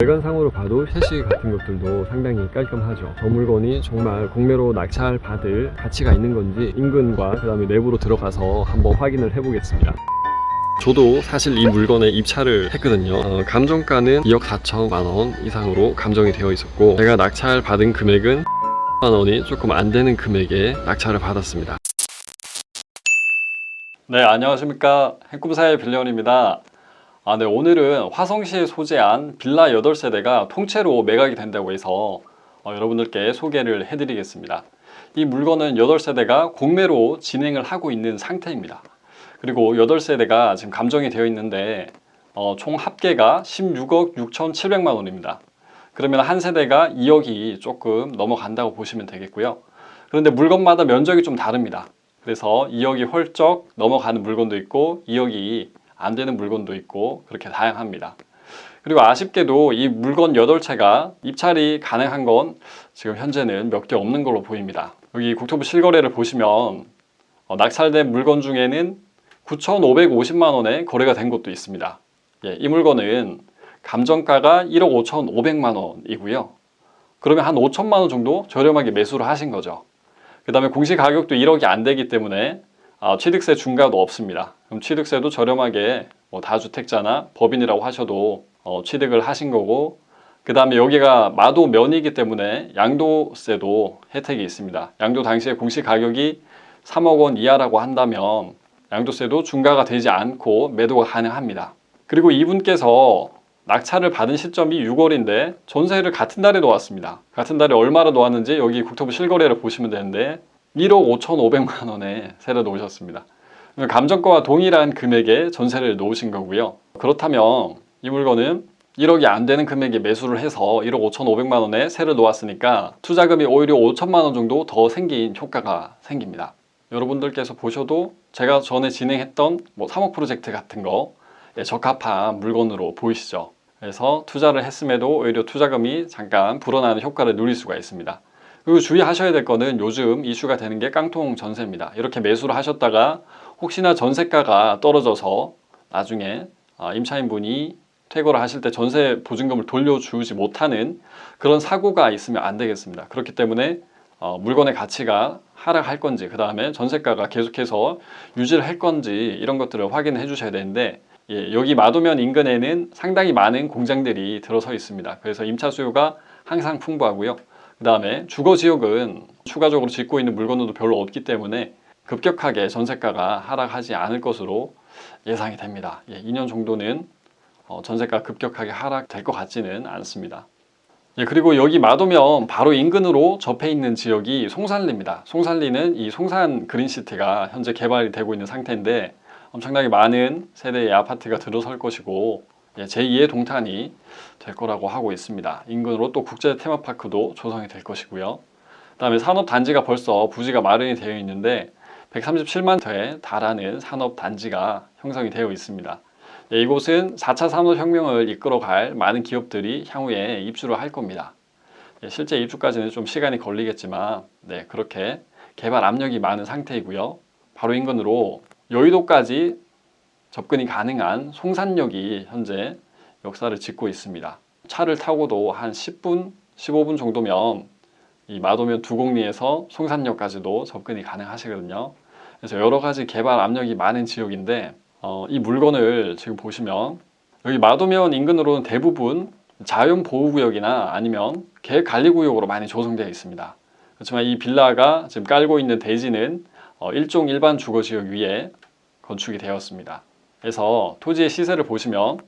외관상으로 봐도 셰시 같은 것들도 상당히 깔끔하죠. 저 물건이 정말 공매로 낙찰받을 가치가 있는 건지 인근과 그 다음에 내부로 들어가서 한번 확인을 해보겠습니다. 저도 사실 이 물건에 입찰을 했거든요. 감정가는 2억 4천만 원 이상으로 감정이 되어 있었고, 제가 낙찰 받은 금액은 만 원이 조금 안 되는 금액에 낙찰을 받았습니다. 네, 안녕하십니까. 핵꿈사의 빌리언입니다. 네, 오늘은 화성시에 소재한 빌라 8세대가 통째로 매각이 된다고 해서 여러분들께 소개를 해드리겠습니다. 이 물건은 8세대가 공매로 진행을 하고 있는 상태입니다. 그리고 8세대가 지금 감정이 되어 있는데 총 합계가 16억 6,700만 원입니다. 그러면 한 세대가 2억이 조금 넘어간다고 보시면 되겠고요. 그런데 물건마다 면적이 좀 다릅니다. 그래서 2억이 훌쩍 넘어가는 물건도 있고 2억이 안 되는 물건도 있고 그렇게 다양합니다. 그리고 아쉽게도 이 물건 8채가 입찰이 가능한 건 지금 현재는 몇 개 없는 걸로 보입니다. 여기 국토부 실거래를 보시면 낙찰된 물건 중에는 9,550만 원에 거래가 된 것도 있습니다. 이 물건은 감정가가 1억 5,500만 원이고요. 그러면 한 5천만 원 정도 저렴하게 매수를 하신 거죠. 그 다음에 공시가격도 1억이 안 되기 때문에 취득세 중과도 없습니다. 그럼 취득세도 저렴하게 다주택자나 법인이라고 하셔도 취득을 하신 거고, 그 다음에 여기가 마도면이기 때문에 양도세도 혜택이 있습니다. 양도 당시에 공시가격이 3억 원 이하라고 한다면 양도세도 중과가 되지 않고 매도가 가능합니다. 그리고 이분께서 낙찰을 받은 시점이 6월인데 전세를 같은 달에 놓았습니다. 같은 달에 얼마나 놓았는지 여기 국토부 실거래를 보시면 되는데 1억 5,500만 원에 세를 놓으셨습니다. 감정가와 동일한 금액에 전세를 놓으신 거고요. 그렇다면 이 물건은 1억이 안 되는 금액에 매수를 해서 1억 5,500만 원에 세를 놓았으니까 투자금이 오히려 5천만 원 정도 더 생긴 효과가 생깁니다. 여러분들께서 보셔도 제가 전에 진행했던 3억 프로젝트 같은 거 적합한 물건으로 보이시죠? 그래서 투자를 했음에도 오히려 투자금이 잠깐 불어나는 효과를 누릴 수가 있습니다. 그리고 주의하셔야 될 거는 요즘 이슈가 되는 게 깡통 전세입니다. 이렇게 매수를 하셨다가 혹시나 전세가가 떨어져서 나중에 임차인분이 퇴거를 하실 때 전세 보증금을 돌려주지 못하는 그런 사고가 있으면 안 되겠습니다. 그렇기 때문에 물건의 가치가 하락할 건지, 그 다음에 전세가가 계속해서 유지를 할 건지 이런 것들을 확인해 주셔야 되는데, 여기 마도면 인근에는 상당히 많은 공장들이 들어서 있습니다. 그래서 임차 수요가 항상 풍부하고요. 그 다음에 주거지역은 추가적으로 짓고 있는 물건도 별로 없기 때문에 급격하게 전세가가 하락하지 않을 것으로 예상이 됩니다. 2년 정도는 전세가 급격하게 하락될 것 같지는 않습니다. 그리고 여기 마도면 바로 인근으로 접해 있는 지역이 송산리입니다. 송산리는 이 송산 그린시티가 현재 개발이 되고 있는 상태인데 엄청나게 많은 세대의 아파트가 들어설 것이고 제2의 동탄이 될 거라고 하고 있습니다. 인근으로 또 국제 테마파크도 조성이 될 것이고요. 그 다음에 산업단지가 벌써 부지가 마련이 되어 있는데 137만 호에 달하는 산업단지가 형성이 되어 있습니다. 이곳은 4차 산업혁명을 이끌어갈 많은 기업들이 향후에 입주를 할 겁니다. 실제 입주까지는 좀 시간이 걸리겠지만 그렇게 개발 압력이 많은 상태이고요. 바로 인근으로 여의도까지 접근이 가능한 송산역이 현재 역사를 짓고 있습니다. 차를 타고도 한 10분, 15분 정도면 이 마도면 두곡리에서 송산역까지도 접근이 가능하시거든요. 그래서 여러 가지 개발 압력이 많은 지역인데 이 물건을 지금 보시면 여기 마도면 인근으로는 대부분 자연보호구역이나 아니면 계획관리구역으로 많이 조성되어 있습니다. 그렇지만 이 빌라가 지금 깔고 있는 대지는 일종 일반 주거지역 위에 건축이 되었습니다. 그래서 토지의 시세를 보시면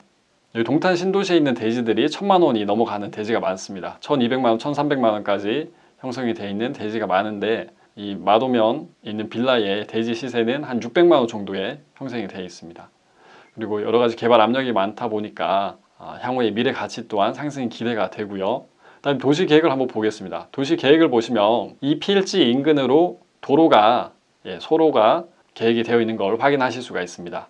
여기 동탄 신도시에 있는 대지들이 1,000만 원이 넘어가는 대지가 많습니다. 1,200만 원, 1,300만 원까지 형성이 되어 있는 대지가 많은데 이 마도면 있는 빌라의 대지 시세는 한 600만 원 정도에 형성이 되어 있습니다. 그리고 여러 가지 개발 압력이 많다 보니까 향후의 미래 가치 또한 상승이 기대가 되고요. 그다음에 도시 계획을 한번 보겠습니다. 도시 계획을 보시면 이 필지 인근으로 도로가 소로가 계획이 되어 있는 걸 확인하실 수가 있습니다.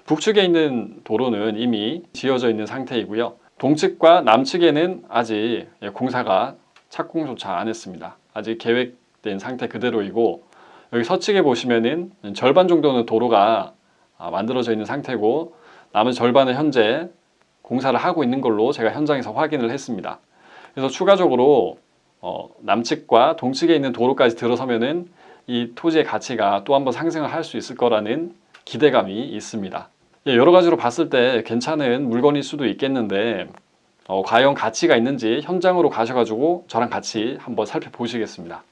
북측에 있는 도로는 이미 지어져 있는 상태이고요. 동측과 남측에는 아직 공사가 착공조차 안 했습니다. 아직 계획된 상태 그대로이고, 여기 서측에 보시면은 절반 정도는 도로가 만들어져 있는 상태고 나머지 절반은 현재 공사를 하고 있는 걸로 제가 현장에서 확인을 했습니다. 그래서 추가적으로 남측과 동측에 있는 도로까지 들어서면은 이 토지의 가치가 또 한번 상승을 할 수 있을 거라는 기대감이 있습니다. 여러 가지로 봤을 때 괜찮은 물건일 수도 있겠는데 과연 가치가 있는지 현장으로 가셔가지고 저랑 같이 한번 살펴보시겠습니다.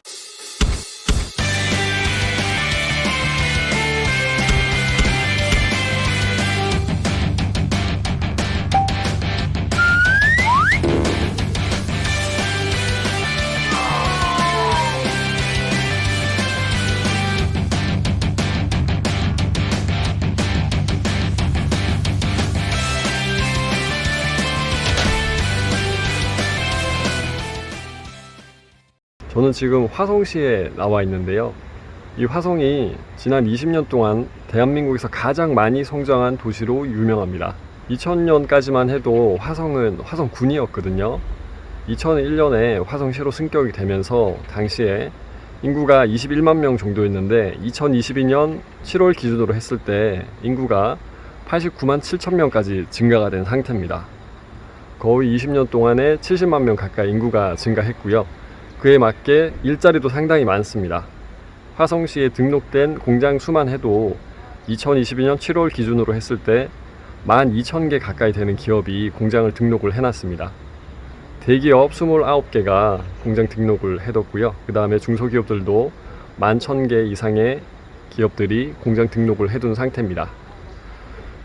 저는 지금 화성시에 나와 있는데요. 이 화성이 지난 20년 동안 대한민국에서 가장 많이 성장한 도시로 유명합니다. 2000년까지만 해도 화성은 화성군이었거든요. 2001년에 화성시로 승격이 되면서 당시에 인구가 21만 명 정도였는데 2022년 7월 기준으로 했을 때 인구가 89만 7천 명까지 증가가 된 상태입니다. 거의 20년 동안에 70만 명 가까이 인구가 증가했고요. 그에 맞게 일자리도 상당히 많습니다. 화성시에 등록된 공장 수만 해도 2022년 7월 기준으로 했을 때 12,000개 가까이 되는 기업이 공장을 등록을 해놨습니다. 대기업 29개가 공장 등록을 해뒀고요. 그 다음에 중소기업들도 11,000개 이상의 기업들이 공장 등록을 해둔 상태입니다.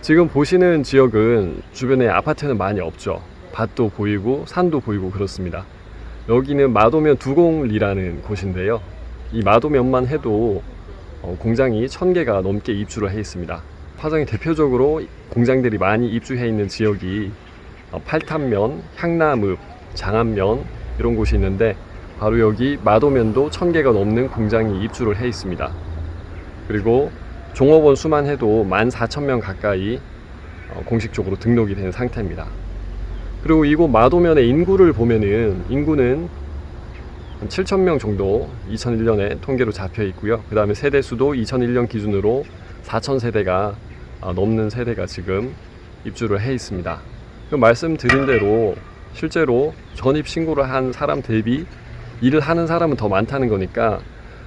지금 보시는 지역은 주변에 아파트는 많이 없죠. 밭도 보이고 산도 보이고 그렇습니다. 여기는 마도면 두곡리라는 곳인데요. 이 마도면만 해도 공장이 1000개가 넘게 입주를 해 있습니다. 화성이 대표적으로 공장들이 많이 입주해 있는 지역이 팔탄면, 향남읍, 장안면 이런 곳이 있는데 바로 여기 마도면도 1000개가 넘는 공장이 입주를 해 있습니다. 그리고 종업원 수만 해도 14,000명 가까이 공식적으로 등록이 된 상태입니다. 그리고 이곳 마도면의 인구를 보면은 인구는 한 7,000명 정도 2001년에 통계로 잡혀 있고요. 그 다음에 세대수도 2001년 기준으로 4,000세대가 넘는 세대가 지금 입주를 해 있습니다. 말씀드린 대로 실제로 전입 신고를 한 사람 대비 일을 하는 사람은 더 많다는 거니까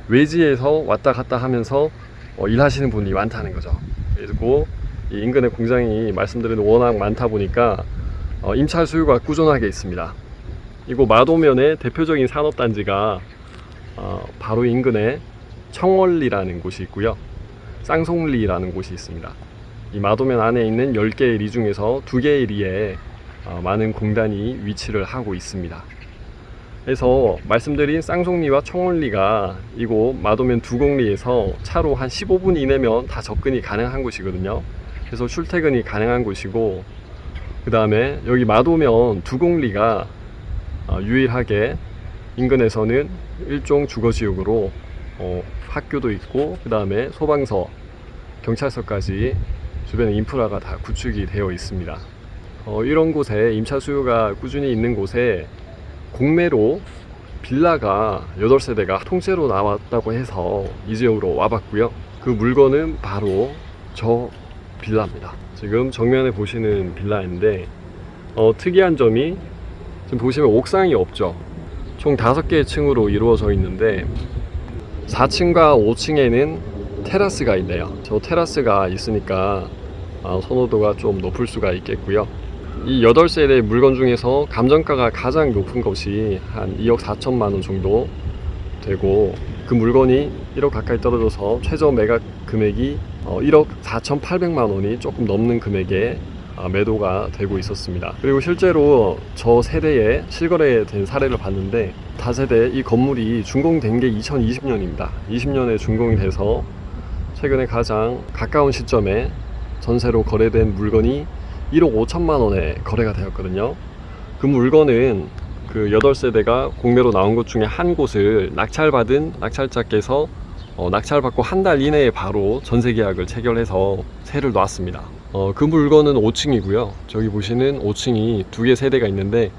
외지에서 왔다 갔다 하면서 일하시는 분이 많다는 거죠. 그리고 이 인근의 공장이 말씀드린 워낙 많다 보니까 임차 수요가 꾸준하게 있습니다. 이곳 마도면의 대표적인 산업단지가 바로 인근에 청월리라는 곳이 있고요. 쌍송리라는 곳이 있습니다. 이 마도면 안에 있는 10개의 리 중에서 2개의 리에 많은 공단이 위치를 하고 있습니다. 그래서 말씀드린 쌍송리와 청월리가 이곳 마도면 두곡리에서 차로 한 15분 이내면 다 접근이 가능한 곳이거든요. 그래서 출퇴근이 가능한 곳이고, 그 다음에 여기 마도면 두곡리가 유일하게 인근에서는 일종 주거지역으로 학교도 있고, 그 다음에 소방서, 경찰서까지 주변에 인프라가 다 구축이 되어 있습니다. 이런 곳에 임차 수요가 꾸준히 있는 곳에 공매로 빌라가 8세대가 통째로 나왔다고 해서 이 지역으로 와봤고요. 그 물건은 바로 저 빌라입니다. 지금 정면에 보시는 빌라인데 특이한 점이 지금 보시면 옥상이 없죠. 총 5개의 층으로 이루어져 있는데 4층과 5층에는 테라스가 있네요. 저 테라스가 있으니까 선호도가 좀 높을 수가 있겠고요. 이 8세대 물건 중에서 감정가가 가장 높은 것이 한 2억 4천만 원 정도 되고, 그 물건이 1억 가까이 떨어져서 최저 매각 금액이 1억 4,800만 원이 조금 넘는 금액에 매도가 되고 있었습니다. 그리고 실제로 저 세대에 실거래된 사례를 봤는데 다세대 이 건물이 준공된 게 2020년입니다. 20년에 준공이 돼서 최근에 가장 가까운 시점에 전세로 거래된 물건이 1억 5천만 원에 거래가 되었거든요. 그 물건은 그 8세대가 공매로 나온 곳 중에 한 곳을 낙찰받은 낙찰자께서 낙찰받고 한 달 이내에 바로 전세 계약을 체결해서 세를 놨습니다. 그 물건은 5층이고요. 저기 보시는 5층이 2개 세대가 있는데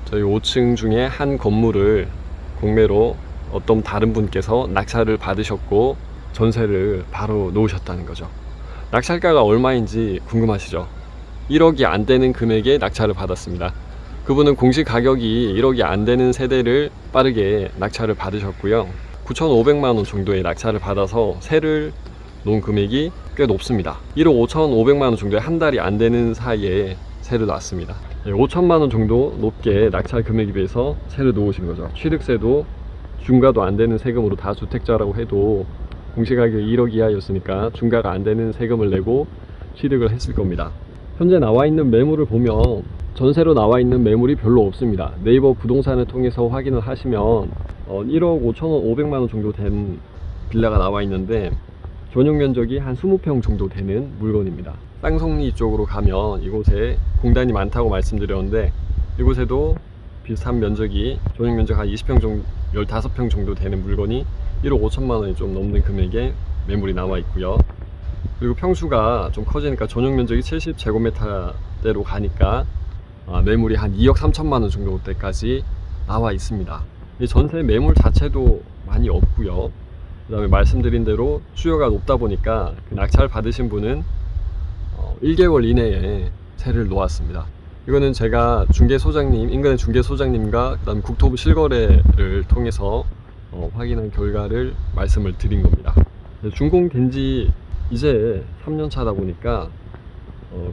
저희 5층 중에 한 건물을 공매로 어떤 다른 분께서 낙찰을 받으셨고 전세를 바로 놓으셨다는 거죠. 낙찰가가 얼마인지 궁금하시죠? 1억이 안 되는 금액에 낙찰을 받았습니다. 그분은 공시 가격이 1억이 안 되는 세대를 빠르게 낙찰을 받으셨고요. 9,500만 원 정도의 낙찰을 받아서 세를 놓은 금액이 꽤 높습니다. 1억 5,500만 원 정도의 한 달이 안 되는 사이에 세를 놨습니다. 5천만 원 정도 높게 낙찰 금액에 비해서 세를 놓으신 거죠. 취득세도 중과도 안 되는 세금으로 다주택자라고 해도 공시가격이 1억 이하였으니까 중과가 안 되는 세금을 내고 취득을 했을 겁니다. 현재 나와 있는 매물을 보면 전세로 나와 있는 매물이 별로 없습니다. 네이버 부동산을 통해서 확인을 하시면 1억 5,500만 원 정도 된 빌라가 나와 있는데 전용 면적이 한 20평 정도 되는 물건입니다. 쌍성리 쪽으로 가면 이곳에 공단이 많다고 말씀드렸는데 이곳에도 비슷한 면적이 전용 면적 한 20평 정도, 15평 정도 되는 물건이 1억 5천만 원이 좀 넘는 금액에 매물이 나와 있고요. 그리고 평수가 좀 커지니까 전용 면적이 70제곱미터대로 가니까 매물이 한 2억 3천만 원 정도대까지 나와 있습니다. 이 전세 매물 자체도 많이 없고요. 그 다음에 말씀드린 대로 수요가 높다 보니까 그 낙찰 받으신 분은 1개월 이내에 세를 놓았습니다. 이거는 제가 중개소장님, 인근의 중개소장님과 그 다음에 국토부 실거래를 통해서 확인한 결과를 말씀을 드린 겁니다. 준공된 지 이제 3년 차다 보니까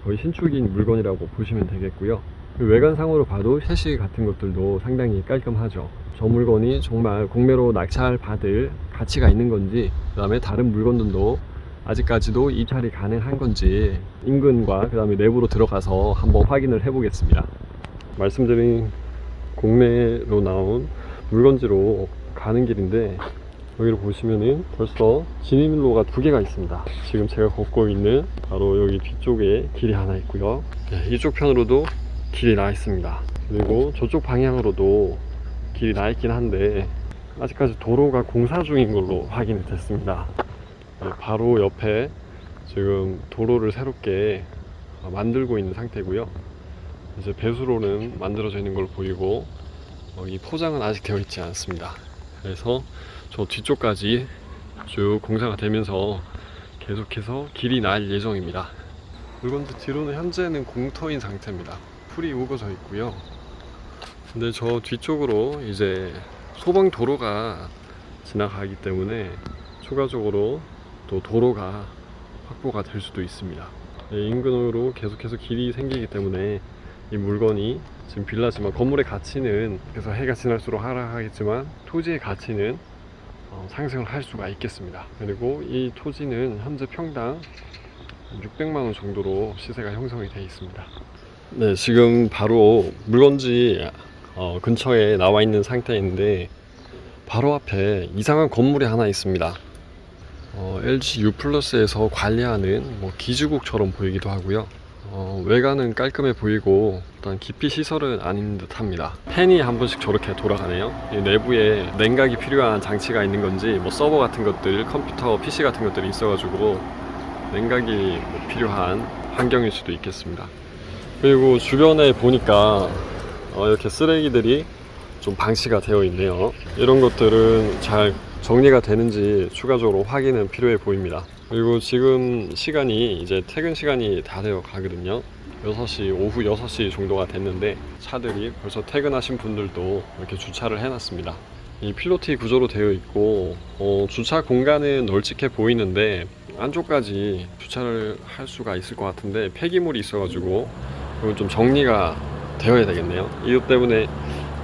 거의 신축인 물건이라고 보시면 되겠고요. 외관상으로 봐도 셰시 같은 것들도 상당히 깔끔하죠. 저 물건이 정말 공매로 낙찰 받을 가치가 있는 건지, 그 다음에 다른 물건들도 아직까지도 입찰이 가능한 건지 인근과 그 다음에 내부로 들어가서 한번 확인을 해 보겠습니다. 말씀드린 공매로 나온 물건지로 가는 길인데 여기를 보시면은 벌써 진입로가 2개가 있습니다. 지금 제가 걷고 있는 바로 여기 뒤쪽에 길이 하나 있고요. 네, 이쪽 편으로도 길이 나 있습니다. 그리고 저쪽 방향으로도 길이 나 있긴 한데 아직까지 도로가 공사 중인 걸로 확인이 됐습니다. 네, 바로 옆에 지금 도로를 새롭게 만들고 있는 상태고요. 이제 배수로는 만들어져 있는 걸 보이고 이 포장은 아직 되어 있지 않습니다. 그래서 저 뒤쪽까지 쭉 공사가 되면서 계속해서 길이 날 예정입니다. 물건들 뒤로는 현재는 공터인 상태입니다. 풀이 우거져 있고요. 근데 저 뒤쪽으로 이제 소방 도로가 지나가기 때문에 추가적으로 또 도로가 확보가 될 수도 있습니다. 네, 인근으로 계속해서 길이 생기기 때문에 이 물건이 지금 빌라지만 건물의 가치는 그래서 해가 지날수록 하락하겠지만 토지의 가치는 상승을 할 수가 있겠습니다. 그리고 이 토지는 현재 평당 600만원 정도로 시세가 형성이 되어 있습니다. 네, 지금 바로 물건지 근처에 나와 있는 상태인데 바로 앞에 이상한 건물이 하나 있습니다. LG U+에서 관리하는 기지국처럼 보이기도 하고요. 외관은 깔끔해 보이고 일단 기피 시설은 아닌 듯 합니다. 팬이 한 번씩 저렇게 돌아가네요. 이 내부에 냉각이 필요한 장치가 있는 건지 서버 같은 것들, 컴퓨터, PC 같은 것들이 있어가지고 냉각이 필요한 환경일 수도 있겠습니다. 그리고 주변에 보니까 이렇게 쓰레기들이 좀 방치가 되어 있네요. 이런 것들은 잘 정리가 되는지 추가적으로 확인은 필요해 보입니다. 그리고 지금 시간이 이제 퇴근 시간이 다 되어 가거든요. 6시, 오후 6시 정도가 됐는데 차들이 벌써 퇴근하신 분들도 이렇게 주차를 해놨습니다. 이 필로티 구조로 되어 있고 주차 공간은 널찍해 보이는데 안쪽까지 주차를 할 수가 있을 것 같은데 폐기물이 있어가지고 이건 좀 정리가 되어야 되겠네요. 이것 때문에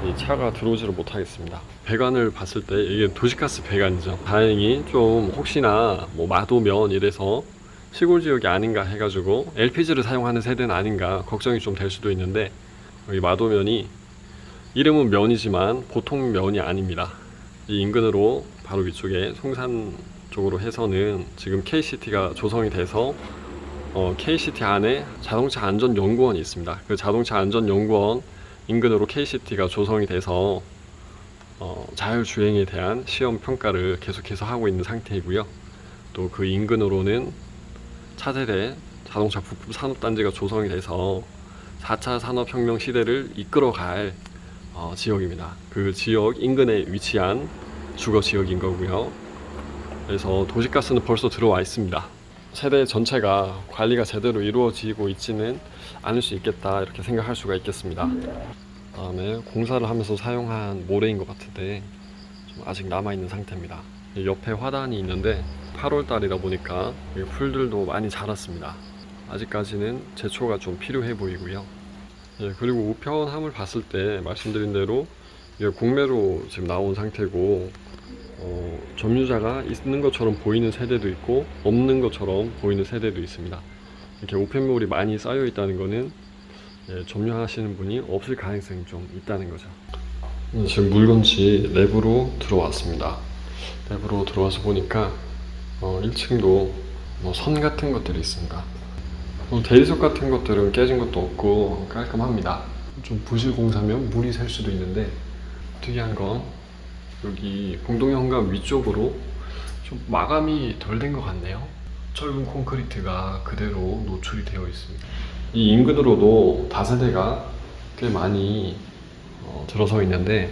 이 차가 들어오지를 못하겠습니다. 배관을 봤을 때 이게 도시가스 배관이죠. 다행히 좀 혹시나 마도면 이래서 시골 지역이 아닌가 해가지고 LPG를 사용하는 세대는 아닌가 걱정이 좀 될 수도 있는데 여기 마도면이 이름은 면이지만 보통 면이 아닙니다. 이 인근으로 바로 위쪽에 송산 쪽으로 해서는 지금 KCT가 조성이 돼서 KCT 안에 자동차 안전연구원이 있습니다. 그 자동차 안전연구원 인근으로 KCT가 조성이 돼서 자율주행에 대한 시험 평가를 계속해서 하고 있는 상태이고요. 또 그 인근으로는 차세대 자동차 부품 산업단지가 조성이 돼서 4차 산업혁명 시대를 이끌어갈 지역입니다. 그 지역 인근에 위치한 주거 지역인 거고요. 그래서 도시가스는 벌써 들어와 있습니다. 세대 전체가 관리가 제대로 이루어지고 있지는 않을 수 있겠다 이렇게 생각할 수가 있겠습니다. 다음에 공사를 하면서 사용한 모래인 것 같은데 좀 아직 남아있는 상태입니다. 옆에 화단이 있는데 8월 달이다 보니까 풀들도 많이 자랐습니다. 아직까지는 제초가 좀 필요해 보이고요. 그리고 우편함을 봤을 때 말씀드린 대로 이게 공매로 지금 나온 상태고 점유자가 있는 것처럼 보이는 세대도 있고 없는 것처럼 보이는 세대도 있습니다. 이렇게 우편물이 많이 쌓여 있다는 거는 점유하시는 분이 없을 가능성이 좀 있다는 거죠. 지금 물건지 내부로 들어왔습니다. 내부로 들어와서 보니까 1층도 선 같은 것들이 있습니다. 대리석 같은 것들은 깨진 것도 없고 깔끔합니다. 좀 부실 공사면 물이 셀 수도 있는데 특이한 건 여기 공동 현관 위쪽으로 좀 마감이 덜 된 것 같네요. 철근 콘크리트가 그대로 노출이 되어 있습니다. 이 인근으로도 다세대가 꽤 많이 들어서 있는데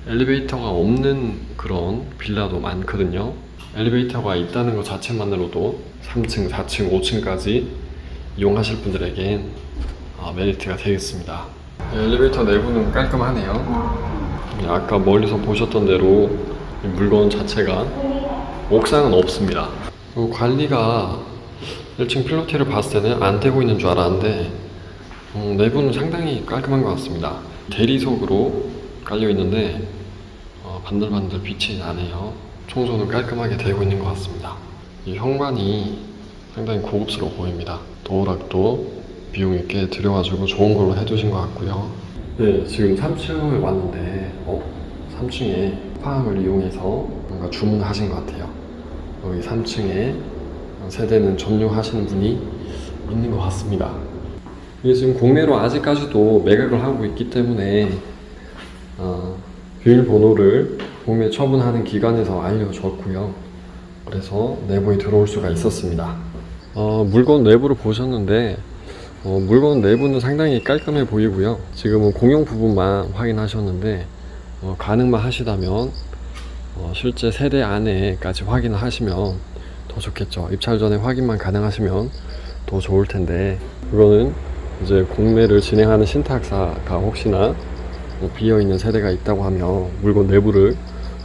엘리베이터가 없는 그런 빌라도 많거든요. 엘리베이터가 있다는 것 자체만으로도 3층, 4층, 5층까지 이용하실 분들에겐 메리트가 되겠습니다. 엘리베이터 내부는 깔끔하네요. 아까 멀리서 보셨던 대로 물건 자체가 옥상은 없습니다. 관리가 1층 필로티를 봤을 때는 안 되고 있는 줄 알았는데 내부는 상당히 깔끔한 것 같습니다. 대리석으로 깔려 있는데 반들반들 빛이 나네요. 청소는 깔끔하게 되고 있는 것 같습니다. 이 현관이 상당히 고급스러워 보입니다. 도어락도 비용 있게 들여가지고 좋은 걸로 해두신 것 같고요. 네, 지금 3층을 왔는데 3층에 쿠팡을 이용해서 뭔가 주문하신 것 같아요. 여기 3층에 세대는 점유하시는 분이 있는 것 같습니다. 이게 지금 공매로 아직까지도 매각을 하고 있기 때문에 비밀번호를 공매 처분하는 기관에서 알려줬고요. 그래서 내부에 들어올 수가 있었습니다. 물건 내부를 보셨는데 물건 내부는 상당히 깔끔해 보이고요. 지금은 공용 부분만 확인하셨는데 가능만 하시다면 실제 세대 안에까지 확인을 하시면 더 좋겠죠. 입찰 전에 확인만 가능하시면 더 좋을 텐데 그거는 이제 공매를 진행하는 신탁사가 혹시나 비어있는 세대가 있다고 하면 물건 내부를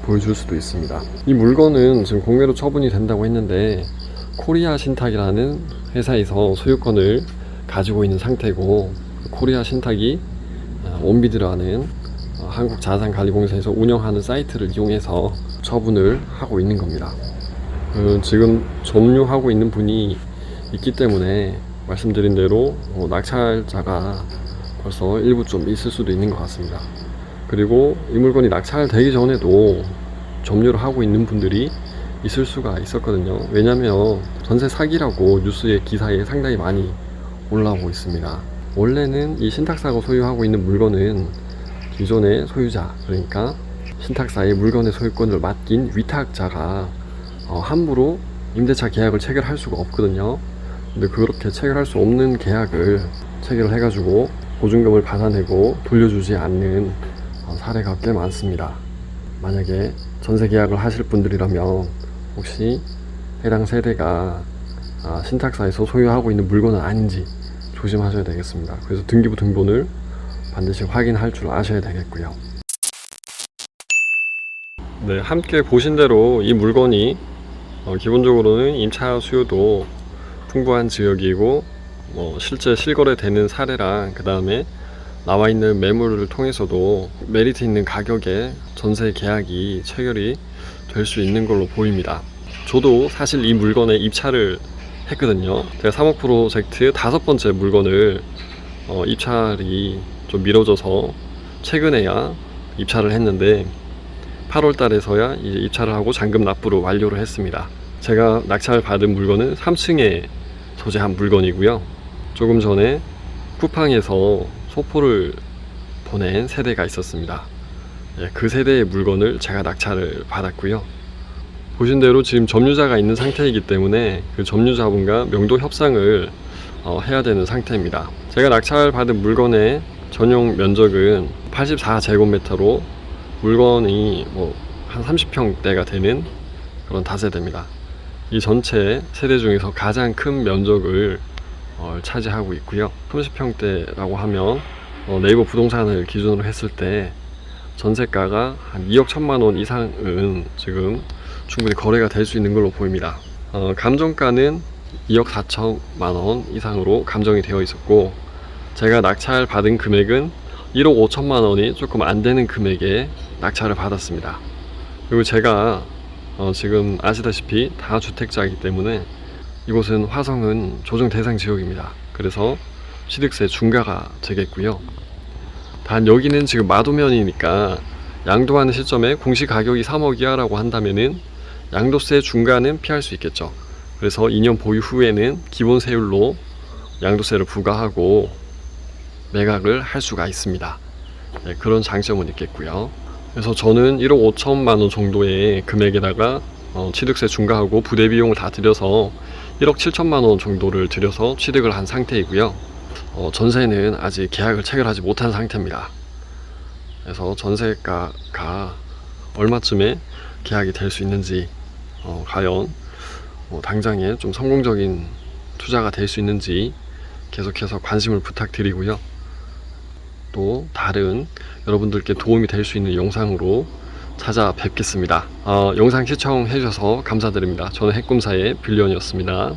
보여줄 수도 있습니다. 이 물건은 지금 공매로 처분이 된다고 했는데 코리아 신탁이라는 회사에서 소유권을 가지고 있는 상태고 코리아 신탁이 온비드라는 한국자산관리공사에서 운영하는 사이트를 이용해서 처분을 하고 있는 겁니다. 지금 점유하고 있는 분이 있기 때문에 말씀드린 대로 낙찰자가 벌써 일부 좀 있을 수도 있는 것 같습니다. 그리고 이 물건이 낙찰되기 전에도 점유를 하고 있는 분들이 있을 수가 있었거든요. 왜냐면 전세 사기라고 뉴스의 기사에 상당히 많이 올라오고 있습니다. 원래는 이 신탁사가 소유하고 있는 물건은 기존의 소유자, 그러니까 신탁사의 물건의 소유권을 맡긴 위탁자가 함부로 임대차 계약을 체결할 수가 없거든요. 근데 그렇게 체결할 수 없는 계약을 체결을 해가지고 보증금을 받아내고 돌려주지 않는 사례가 꽤 많습니다. 만약에 전세 계약을 하실 분들이라면 혹시 해당 세대가 신탁사에서 소유하고 있는 물건은 아닌지 조심하셔야 되겠습니다. 그래서 등기부 등본을 반드시 확인할 줄 아셔야 되겠고요. 네, 함께 보신 대로 이 물건이 기본적으로는 임차 수요도 풍부한 지역이고 실제 실거래되는 사례랑 그 다음에 나와 있는 매물을 통해서도 메리트 있는 가격에 전세 계약이 체결이 될 수 있는 걸로 보입니다. 저도 사실 이 물건에 입찰을 했거든요. 제가 3억 프로젝트 5번째 물건을 입찰이 좀 미뤄져서 최근에야 입찰을 했는데 8월 달에서야 이제 입찰을 하고 잔금 납부를 완료를 했습니다. 제가 낙찰 받은 물건은 3층에 소재한 물건이고요. 조금 전에 쿠팡에서 소포를 보낸 세대가 있었습니다. 그 세대의 물건을 제가 낙찰을 받았고요. 보신 대로 지금 점유자가 있는 상태이기 때문에 그 점유자분과 명도 협상을 해야 되는 상태입니다. 제가 낙찰 받은 물건의 전용 면적은 84제곱미터로 물건이 한 30평대가 되는 그런 다세대입니다. 이 전체 세대 중에서 가장 큰 면적을 차지하고 있고요. 30평대라고 하면 네이버 부동산을 기준으로 했을 때 전세가가 한 2억 1천만 원 이상은 지금 충분히 거래가 될 수 있는 걸로 보입니다. 감정가는 2억 4천만 원 이상으로 감정이 되어 있었고, 제가 낙찰 받은 금액은 1억 5천만 원이 조금 안 되는 금액에 낙찰을 받았습니다. 그리고 제가 지금 아시다시피 다주택자이기 때문에 이곳은 화성은 조정 대상 지역입니다. 그래서 취득세 중과가 되겠고요. 단 여기는 지금 마도면이니까 양도하는 시점에 공시가격이 3억 이하라고 한다면은 양도세 중과는 피할 수 있겠죠. 그래서 2년 보유 후에는 기본 세율로 양도세를 부과하고 매각을 할 수가 있습니다. 네, 그런 장점은 있겠고요. 그래서 저는 1억 5천만 원 정도의 금액에다가 취득세 중과하고 부대 비용을 다 들여서 1억 7천만 원 정도를 들여서 취득을 한 상태이고요. 전세는 아직 계약을 체결하지 못한 상태입니다. 그래서 전세가가 얼마쯤에 계약이 될 수 있는지, 과연 당장에 좀 성공적인 투자가 될 수 있는지 계속해서 관심을 부탁드리고요. 또 다른 여러분들께 도움이 될 수 있는 영상으로 찾아뵙겠습니다. 영상 시청해 주셔서 감사드립니다. 저는 핵꿈사의 빌리언이었습니다.